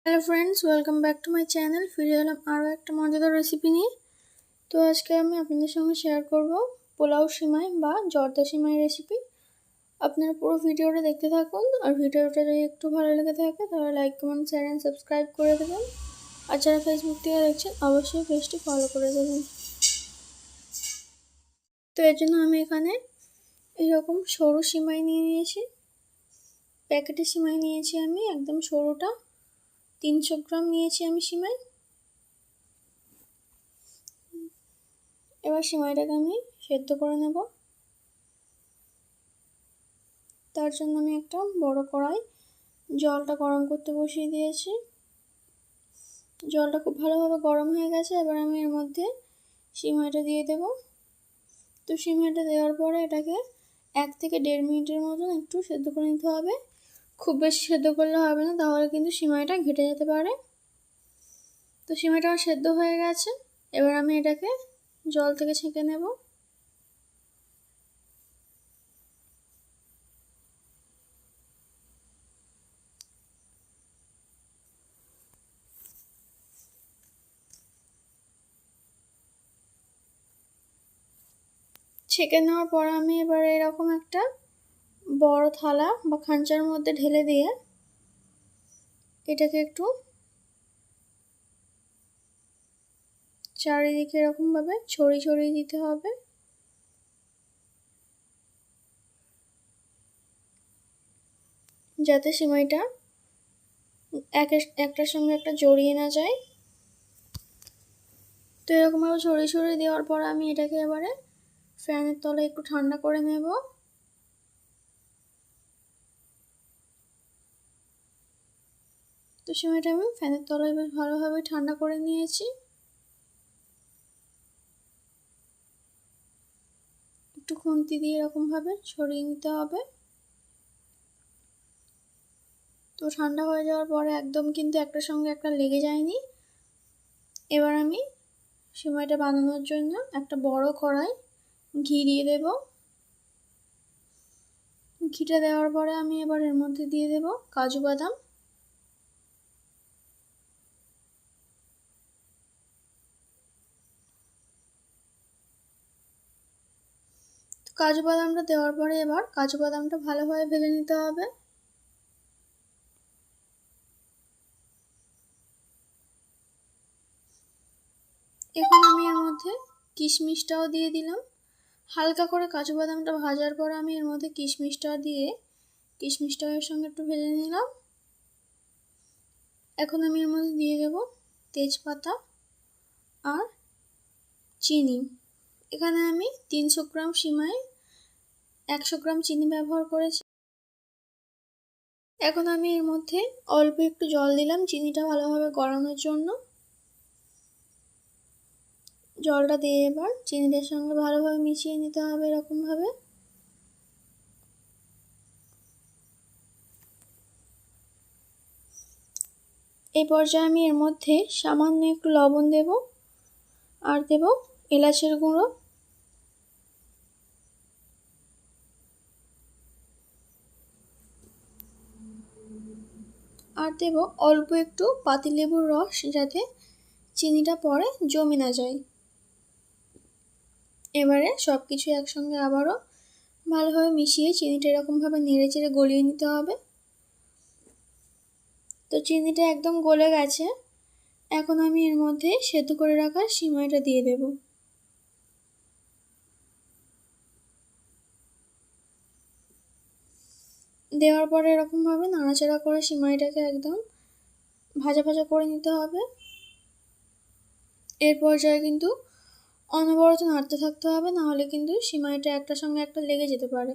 Hello friends, welcome back to my channel. ফিরে এলাম আরও একটা মজাদার রেসিপি নিয়ে। তো আজকে আমি আপনাদের সঙ্গে শেয়ার করব পোলাও সিমাই বা জর্দা সিমাই রেসিপি। আপনারা পুরো ভিডিওটা দেখতে থাকুন, আর ভিডিওটা যদি একটু ভালো লেগে থাকে তাহলে like, comment, share and subscribe করে দেবেন। আর যারা ফেসবুক থেকে দেখছেন অবশ্যই পেজটি ফলো করে দেবেন। তো এর জন্য আমি এখানে এরকম সরু সিমাই নিয়ে নিয়েছি। প্যাকেটে সিমাই নিয়েছি আমি, একদম সরুটা 300 গ্রাম নিয়েছি আমি সিমাই। এবার সিমাইটাকে আমি সেদ্ধ করে নেব। তার জন্য আমি একটা বড় কড়াই জলটা গরম করতে বসিয়ে দিয়েছি। জলটা খুব ভালোভাবে গরম হয়ে গেছে। এবার আমি এর মধ্যে সিমাইটা দিয়ে দেব। তো সিমাইটা দেওয়ার পরে এটাকে 1 থেকে 1.5 মিনিটের মতন একটু সেদ্ধ করে নিতে হবে। খুব বেশি সেদ্ধ করলে হবে না, তাহলে কিন্তু সিমাইটা ঘেটে যেতে পারে। তো সিমাইটা আমার সেদ্ধ হয়ে গেছে। এবার আমি এটাকে জল থেকে ছেঁকে নেব। ছেঁকে নেওয়ার পর আমি এবার এরকম একটা বড় থালা বা খাঁচার মধ্যে ঢেলে দিয়ে এটাকে একটু চারিদিকে এরকমভাবে ছড়িয়ে ছড়িয়ে দিতে হবে, যাতে সিমাইটা একটার সঙ্গে একটা জড়িয়ে না যায়। তো এরকমভাবে ছড়িয়ে ছড়িয়ে দেওয়ার পর আমি এটাকে এবারে ফ্যানের তলায় একটু ঠান্ডা করে নেব। তো সিমাইটা আমি ফ্যানের তলায় বেশ ভালোভাবে ঠান্ডা করে নিয়েছি। একটু খুন্তি দিয়ে এরকমভাবে ছড়িয়ে নিতে হবে। তো ঠান্ডা হয়ে যাওয়ার পরে একদম কিন্তু একটার সঙ্গে একটা লেগে যায়নি। এবার আমি সিমাইটা বানানোর জন্য একটা বড় কড়াই ঘি দিয়ে দেব। ঘিটা দেওয়ার পরে আমি এবার এর মধ্যে দিয়ে দেব কাজু বাদাম। কাজু বাদামটা দেওয়ার পরে এবার কাজু বাদামটা ভালোভাবে ভেজে নিতে হবে। এখন আমি এর মধ্যে কিশমিশটাও দিয়ে দিলাম। হালকা করে কাজু বাদামটা ভাজার পর আমি এর মধ্যে কিশমিশটা দিয়ে কিশমিশটা এর সঙ্গে একটু ভেজে নিলাম। এখন আমি এর মধ্যে দিয়ে দেব তেজপাতা আর চিনি। এখানে আমি 300 গ্রাম সিমাই 100 গ্রাম চিনি ব্যবহার করেছি। এখন আমি এর মধ্যে অল্প একটু জল দিলাম চিনিটা ভালোভাবে গড়ানোর জন্য। জলটা দিয়ে এবার চিনিটার সঙ্গে ভালোভাবে মিশিয়ে নিতে হবে এরকমভাবে। এই পর্যায়ে আমি এর মধ্যে সামান্য একটু লবণ দেব, আর দেব এলাচের গুঁড়ো, আর দেব অল্প একটু পাতিলেবুর রস, যাতে চিনিটা পরে জমে না যায়। এবারে সব কিছু একসঙ্গে আবারও ভালোভাবে মিশিয়ে চিনিটা এরকমভাবে নেড়ে চেড়ে গলিয়ে নিতে হবে। তো চিনিটা একদম গলে গেছে। এখন আমি এর মধ্যে সেদ্ধ করে রাখা সিমাইটা দিয়ে দেব। দেওয়ার পরে এরকমভাবে নাড়াচাড়া করে সিমাইটাকে একদম ভাজা ভাজা করে নিতে হবে। এর পর্যায়ে কিন্তু অনবরত নাড়তে থাকতে হবে, নাহলে কিন্তু সিমাইটা একটার সঙ্গে একটা লেগে যেতে পারে।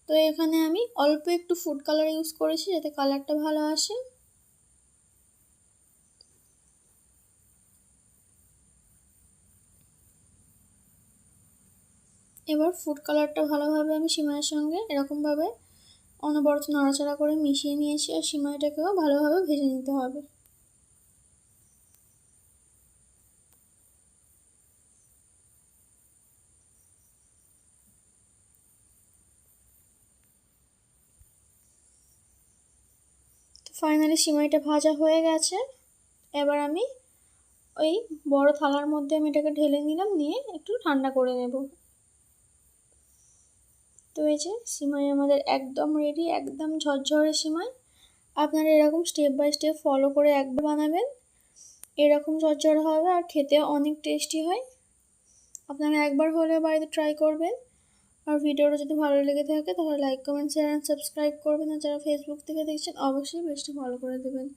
তো এখানে আমি অল্প একটু ফুড কালার ইউজ করেছি, যাতে কালারটা ভালো আসে। এবার ফুড কালারটা ভালোভাবে আমি সিমাইয়ের সঙ্গে এরকমভাবে অনবরত নাড়াচাড়া করে মিশিয়ে নিয়েছি, আর সিমাইটাকেও ভালোভাবে ভেজে নিতে হবে। ফাইনালি সিমাইটা ভাজা হয়ে গেছে। এবার আমি ওই বড় থালার মধ্যে আমি এটাকে ঢেলে নিলাম, নিয়ে একটু ঠান্ডা করে নেব। তো এই যে সিমাই আমাদের একদম রেডি, একদম ঝরঝরে সিমাই। আপনারা এরকম স্টেপ বাই স্টেপ ফলো করে একবার বানাবেন, এরকম ঝরঝরে হবে আর খেতে অনেক টেস্টি হয়। আপনারা একবার হলেও বাড়িতে ট্রাই করবেন। আর ভিডিওটা যদি ভালো লেগে থাকে তাহলে like, comment, share and subscribe করবেন। আর যারা ফেসবুক থেকে দেখছেন অবশ্যই পেজটি ফলো করে দেবেন।